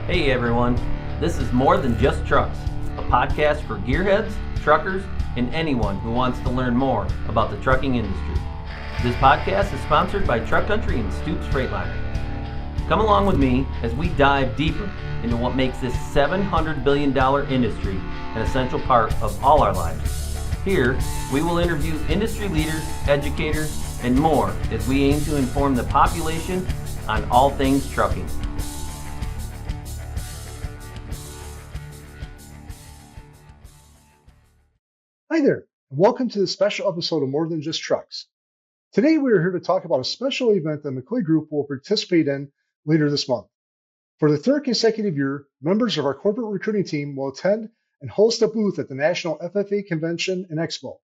Hey everyone, this is More Than Just Trucks, a podcast for gearheads, truckers, and anyone who wants to learn more about the trucking industry. This podcast is sponsored by Truck Country and Stoops Freightliner. Come along with me as we dive deeper into what makes this $700 billion industry an essential part of all our lives. Here, we will interview industry leaders, educators, and more as we aim to inform the population on all things trucking. Hi there, and welcome to this special episode of More Than Just Trucks. Today we are here to talk about a special event that McCoy Group will participate in later this month. For the third consecutive year, members of our corporate recruiting team will attend and host a booth at the National FFA Convention and Expo.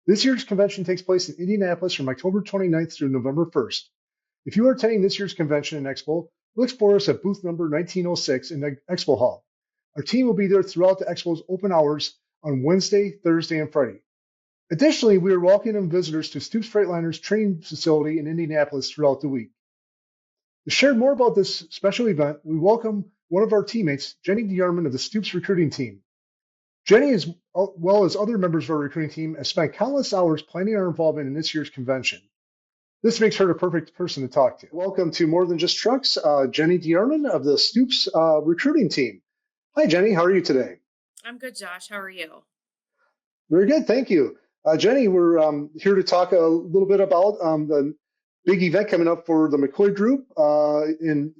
This year's convention takes place in Indianapolis from October 29th through November 1st. If you are attending this year's convention and expo, look for us at booth number 1906 in the Expo Hall. Our team will be there throughout the Expo's open hours on Wednesday, Thursday, and Friday. Additionally, we are welcoming visitors to Stoops Freightliner's training facility in Indianapolis throughout the week. To share more about this special event, we welcome one of our teammates, Jenny DeArmond of the Stoops recruiting team. Jenny, as well as other members of our recruiting team, has spent countless hours planning our involvement in this year's convention. This makes her the perfect person to talk to. Welcome to More Than Just Trucks, Jenny DeArmond of the Stoops recruiting team. Hi, Jenny. How are you today? I'm good, Josh. How are you? Very good. Thank you. Jenny, we're here to talk a little bit about the big event coming up for the McCoy Group in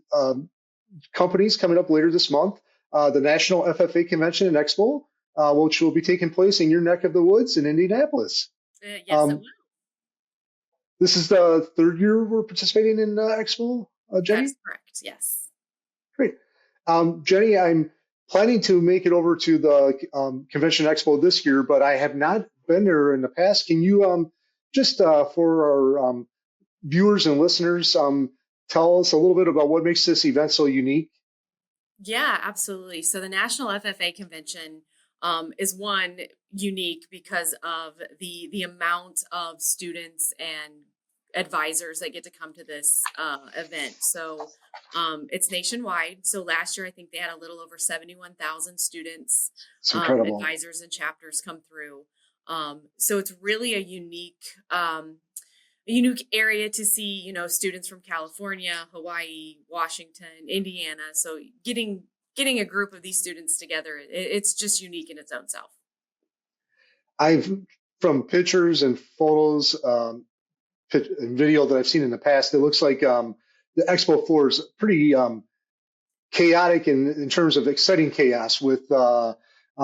companies coming up later this month, the National FFA Convention and Expo, which will be taking place in your neck of the woods in Indianapolis. Yes, it will. This is the third year we're participating in Expo, Jenny? That is correct, yes. Great. Jenny, I'm planning to make it over to the Convention Expo this year, but I have not been there in the past. Can you just for our viewers and listeners, tell us a little bit about what makes this event so unique? Yeah, absolutely. So the National FFA Convention is one unique because of the amount of students and advisors that get to come to this event. So it's nationwide. So last year, I think they had a little over 71,000 students, advisors and chapters come through. So it's really a unique area to see, students from California, Hawaii, Washington, Indiana. So getting a group of these students together, it's just unique in its own self. From pictures and photos, and video that I've seen in the past, it looks like the expo floor is pretty chaotic in terms of exciting chaos with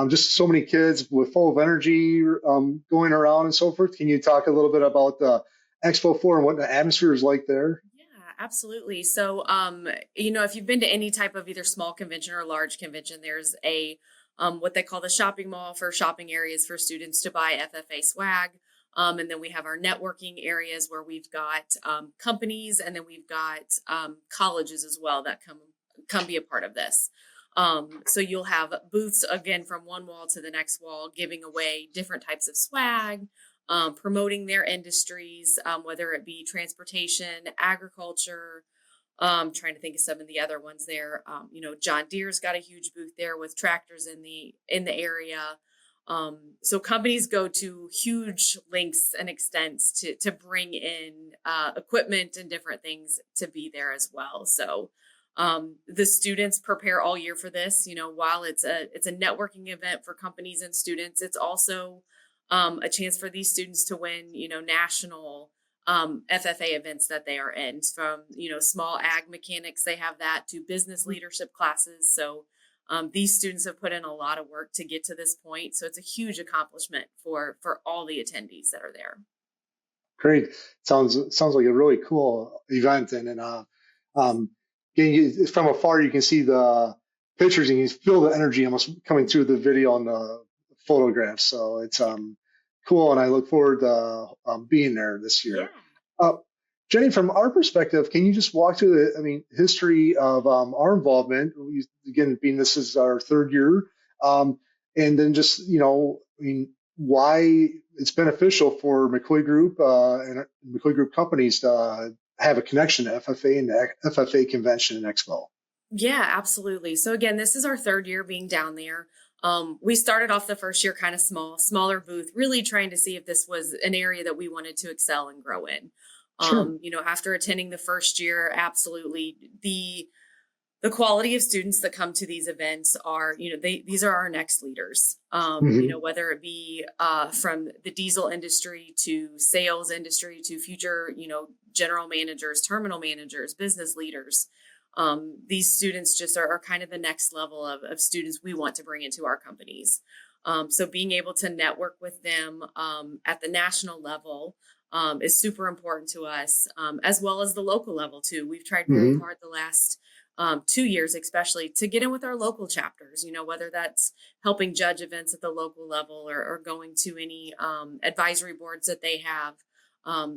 just so many kids with full of energy going around and so forth. Can you talk a little bit about the expo floor and what the atmosphere is like there? Yeah, absolutely. So, if you've been to any type of either small convention or large convention, there's a what they call the shopping mall for shopping areas for students to buy FFA swag. And then we have our networking areas where we've got companies, and then we've got colleges as well that come be a part of this. So you'll have booths, again, from one wall to the next wall, giving away different types of swag, promoting their industries, whether it be transportation, agriculture. Trying to think of some of the other ones there. John Deere's got a huge booth there with tractors in the area. So companies go to huge lengths and extents to bring in equipment and different things to be there as well. So the students prepare all year for this. While it's a networking event for companies and students, it's also a chance for these students to win, national FFA events that they are in, from small ag mechanics, they have that, to business leadership classes. So these students have put in a lot of work to get to this point. So it's a huge accomplishment for all the attendees that are there. Great. Sounds like a really cool event. And from afar, you can see the pictures and you feel the energy almost coming through the video and the photographs. So it's cool. And I look forward to being there this year. Yeah. Jenny, from our perspective, can you just walk through the history of our involvement? Again, being this is our third year, and then just why it's beneficial for McCoy Group and McCoy Group companies to have a connection to FFA and the FFA Convention and Expo. Yeah, absolutely. So again, this is our third year being down there. We started off the first year kind of smaller booth, really trying to see if this was an area that we wanted to excel and grow in. Sure. After attending the first year, absolutely the quality of students that come to these events are, these are our next leaders. Hmm. Whether it be from the diesel industry to sales industry to future, general managers, terminal managers, business leaders. These students just are kind of the next level of students we want to bring into our companies. So being able to network with them at the national level is super important to us, as well as the local level too. We've tried very Hmm. hard the last 2 years, especially to get in with our local chapters, whether that's helping judge events at the local level or going to any advisory boards that they have.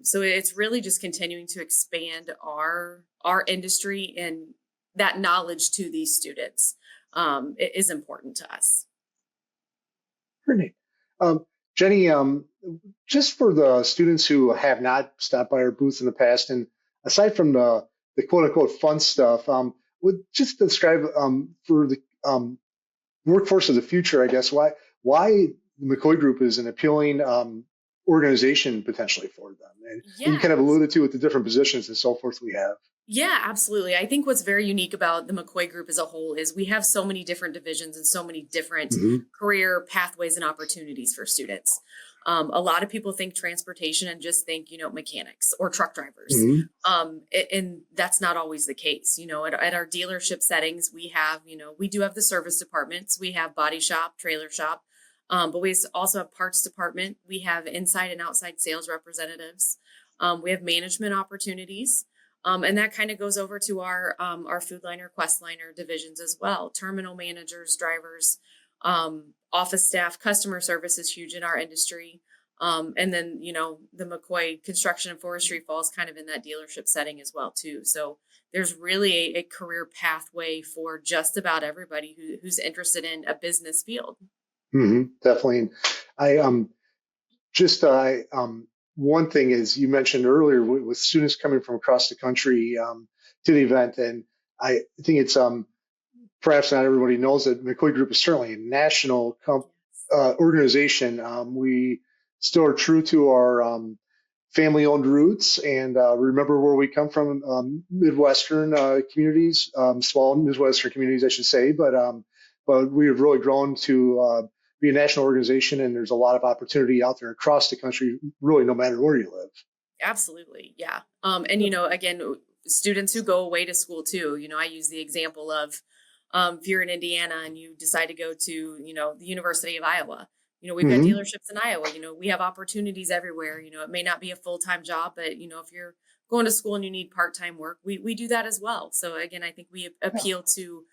So it's really just continuing to expand our industry, and that knowledge to these students is important to us. Very neat. Um, Jenny, just for the students who have not stopped by our booth in the past, and aside from the quote unquote fun stuff, would just describe for the workforce of the future, I guess, why the McCoy Group is an appealing organization potentially for them, and you Yeah, kind of alluded to with the different positions and so forth we have. Yeah, absolutely. I think what's very unique about the McCoy Group as a whole is we have so many different divisions and so many different Hmm. career pathways and opportunities for students. A lot of people think transportation and just think, mechanics or truck drivers. Hmm. And that's not always the case. At our dealership settings, we have, we do have the service departments, we have body shop, trailer shop, but we also have parts department. We have inside and outside sales representatives. We have management opportunities. And that kind of goes over to our Food Liner, Quest Liner divisions as well. Terminal managers, drivers, office staff, customer service is huge in our industry. And then, the McCoy construction and forestry falls kind of in that dealership setting as well, too. So there's really a career pathway for just about everybody who's interested in a business field. Hmm. Definitely. And I just one thing is you mentioned earlier with students coming from across the country to the event, and I think it's perhaps not everybody knows that McCoy Group is certainly a national organization. We still are true to our family-owned roots and remember where we come from, Midwestern communities, small Midwestern communities, I should say, but we have really grown to be a national organization, and there's a lot of opportunity out there across the country, really, no matter where you live. Absolutely. Yeah. And, again, students who go away to school too, I use the example of if you're in Indiana and you decide to go to, the University of Iowa, we've got Hmm. dealerships in Iowa, we have opportunities everywhere. It may not be a full-time job, but, if you're going to school and you need part-time work, we do that as well. So again, I think we Yeah, appeal to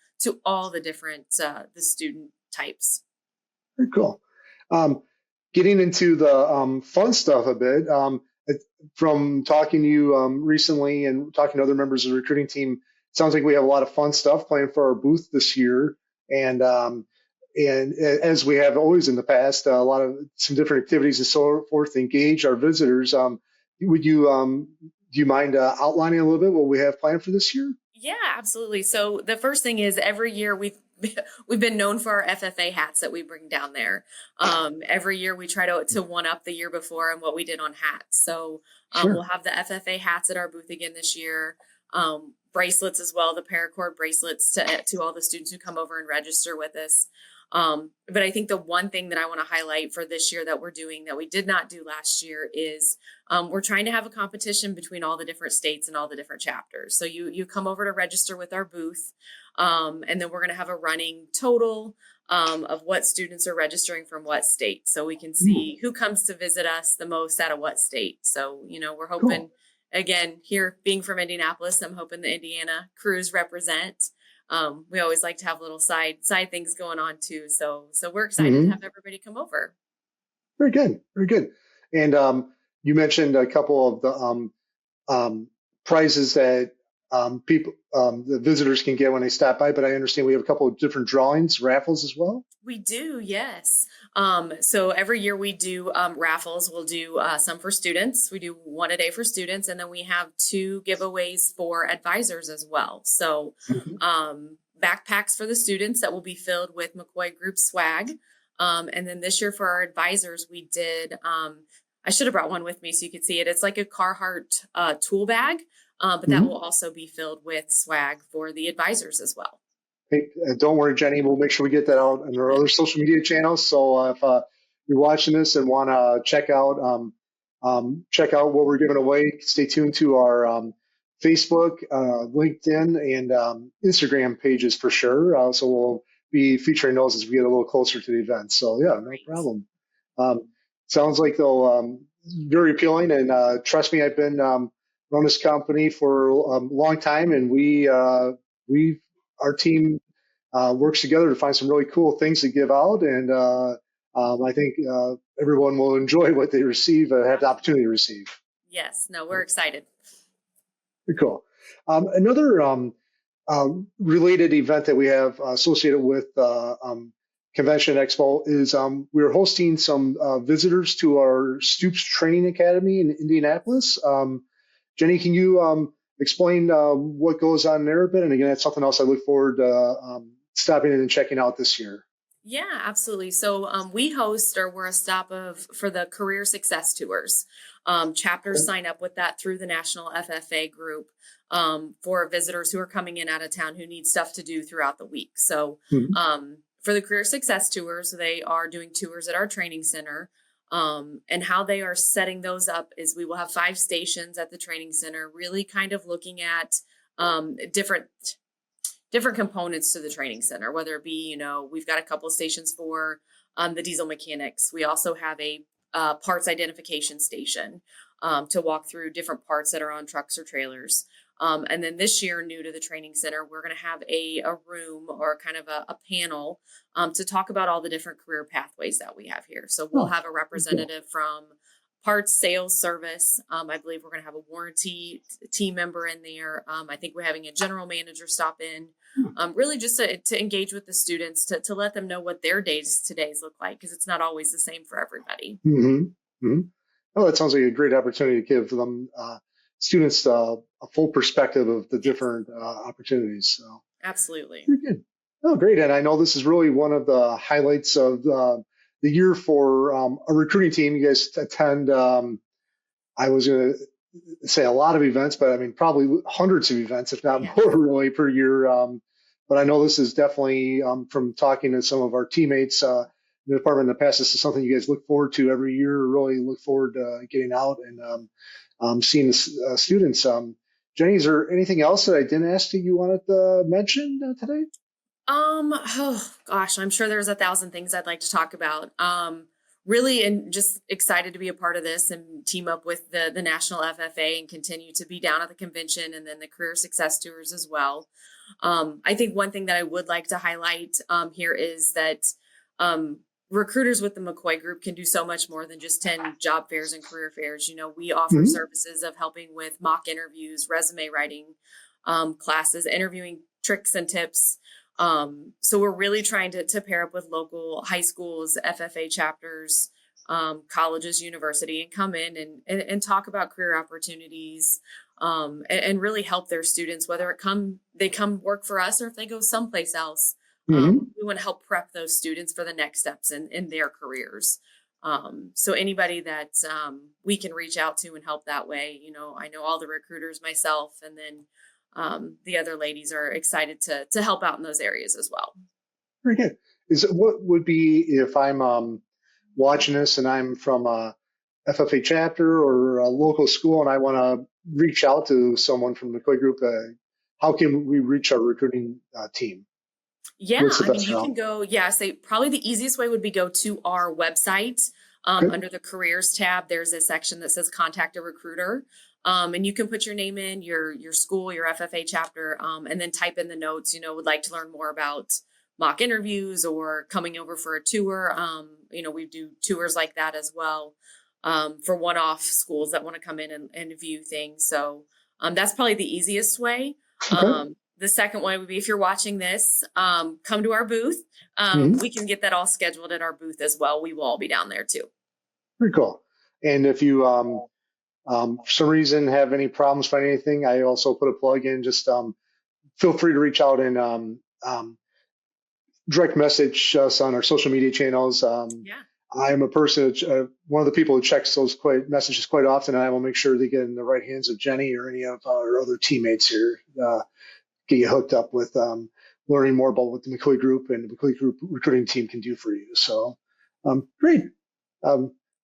all the different, the student types. very cool. Um, Getting into the fun stuff a bit, from talking to you recently and talking to other members of the recruiting team, it sounds like we have a lot of fun stuff planned for our booth this year. And as we have always in the past, a lot of some different activities and so forth to engage our visitors. Would you do you mind outlining a little bit what we have planned for this year? Yeah, absolutely. So the first thing is every year we've been known for our FFA hats that we bring down there. Every year we try to one up the year before and what we did on hats. So we'll Sure. have the FFA hats at our booth again this year. Bracelets as well, the paracord bracelets to all the students who come over and register with us. But I think the one thing that I want to highlight for this year that we're doing that we did not do last year is we're trying to have a competition between all the different states and all the different chapters. So you come over to register with our booth, and then we're going to have a running total of what students are registering from what state, so we can Hmm. see who comes to visit us the most out of what state. So we're hoping, Cool. again, here being from Indianapolis, I'm hoping the Indiana crews represent. We always like to have little side things going on too. So we're excited to Hmm. have everybody come over. Very good. Very good. And you mentioned a couple of the prizes that the visitors can get when they stop by, but I understand we have a couple of different drawings, raffles as well. We do, yes. So every year we do raffles. We'll do some for students. We do one a day for students, and then we have 2 giveaways for advisors as well. So backpacks for the students that will be filled with McCoy Group swag. And then this year for our advisors, we did, I should have brought one with me so you could see it. It's like a Carhartt tool bag, but that will also be filled with swag for the advisors as well. Hey, don't worry, Jenny. We'll make sure we get that out on our other social media channels. So if you're watching this and want to check out what we're giving away, stay tuned to our Facebook, LinkedIn, and Instagram pages for sure. So we'll be featuring those as we get a little closer to the event. So yeah, no problem. Sounds like though very appealing, and trust me, I've been run this company for a long time, and our team works together to find some really cool things to give out, and I think everyone will enjoy what they receive, have the opportunity to receive. Yes, no, we're excited. Pretty cool. Another related event that we have associated with Convention Expo is we're hosting some visitors to our Stoops Training Academy in Indianapolis. Jenny, can you explain what goes on there a bit? And again, that's something else I look forward to stopping in and checking out this year. Yeah, absolutely. So we host, or we're a stop for the career success tours. Chapters sign up with that through the National FFA Group for visitors who are coming in out of town who need stuff to do throughout the week. So for the career success tours, they are doing tours at our training center. And how they are setting those up is we will have 5 stations at the training center, really kind of looking at different components to the training center, whether it be, we've got a couple of stations for the diesel mechanics. We also have a parts identification station to walk through different parts that are on trucks or trailers. And then this year, new to the training center, we're going to have a room or kind of a panel to talk about all the different career pathways that we have here. So we'll have a representative from parts, sales, service. I believe we're going to have a warranty team member in there. I think we're having a general manager stop in, really just to engage with the students, to let them know what their days look like, because it's not always the same for everybody. Oh, that sounds like a great opportunity to give them students a full perspective of the different opportunities. So absolutely. Very good. Oh, great. And I know this is really one of the highlights of the year for a recruiting team. You guys attend, I was going to say a lot of events, but I mean, probably hundreds of events, if not more really per year. But I know this is definitely from talking to some of our teammates in the department in the past, this is something you guys look forward to every year, really look forward to getting out and seeing the students. Jenny, is there anything else that I didn't ask you wanted to mention today? Oh gosh, I'm sure there's 1,000 things I'd like to talk about. Really, and just excited to be a part of this and team up with the National FFA and continue to be down at the convention and then the career success tours as well. I think one thing that I would like to highlight here is that recruiters with the McCoy Group can do so much more than just 10 job fairs and career fairs. We offer services of helping with mock interviews, resume writing classes, interviewing tricks and tips. So we're really trying to pair up with local high schools, FFA chapters, colleges, university, and come in and talk about career opportunities and really help their students, whether they come work for us or if they go someplace else. We want to help prep those students for the next steps in their careers. So anybody that we can reach out to and help that way, I know all the recruiters myself, and then the other ladies are excited to help out in those areas as well. Very good. What would be if I'm watching this and I'm from a FFA chapter or a local school and I want to reach out to someone from the McCoy Group? How can we reach our recruiting team? Yeah, I mean, you can go, probably the easiest way would be go to our website. Under the careers tab, there's a section that says contact a recruiter. And you can put your name in, your school, your FFA chapter, and then type in the notes, would like to learn more about mock interviews or coming over for a tour. We do tours like that as well for one-off schools that want to come in and view things. So that's probably the easiest way. Okay. The second one would be, if you're watching this, come to our booth. Mhm. We can get that all scheduled at our booth as well. We will all be down there too. Pretty cool. And if you, for some reason, have any problems finding anything, I also put a plug in. Just feel free to reach out and direct message us on our social media channels. Yeah. I'm a person, one of the people who checks those messages quite often, and I will make sure they get in the right hands of Jenny or any of our other teammates here. Get you hooked up with learning more about what the McCoy Group and the McCoy Group recruiting team can do for you. So, great.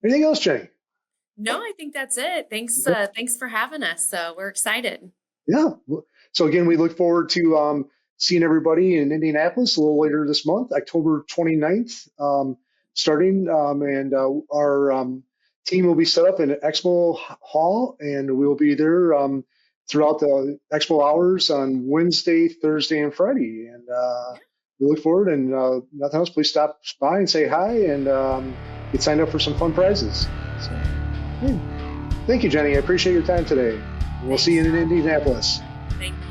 Anything else, Jenny? No, I think that's it. Thanks. Thanks for having us. We're excited. Yeah. So again, we look forward to seeing everybody in Indianapolis a little later this month, October 29th, starting. And our team will be set up in Expo Hall, and we'll be there throughout the Expo hours on Wednesday, Thursday, and Friday. And we look forward, and nothing else, please stop by and say hi and get signed up for some fun prizes. So, hey. Thank you, Jenny. I appreciate your time today. We'll see you in Indianapolis. Thank you.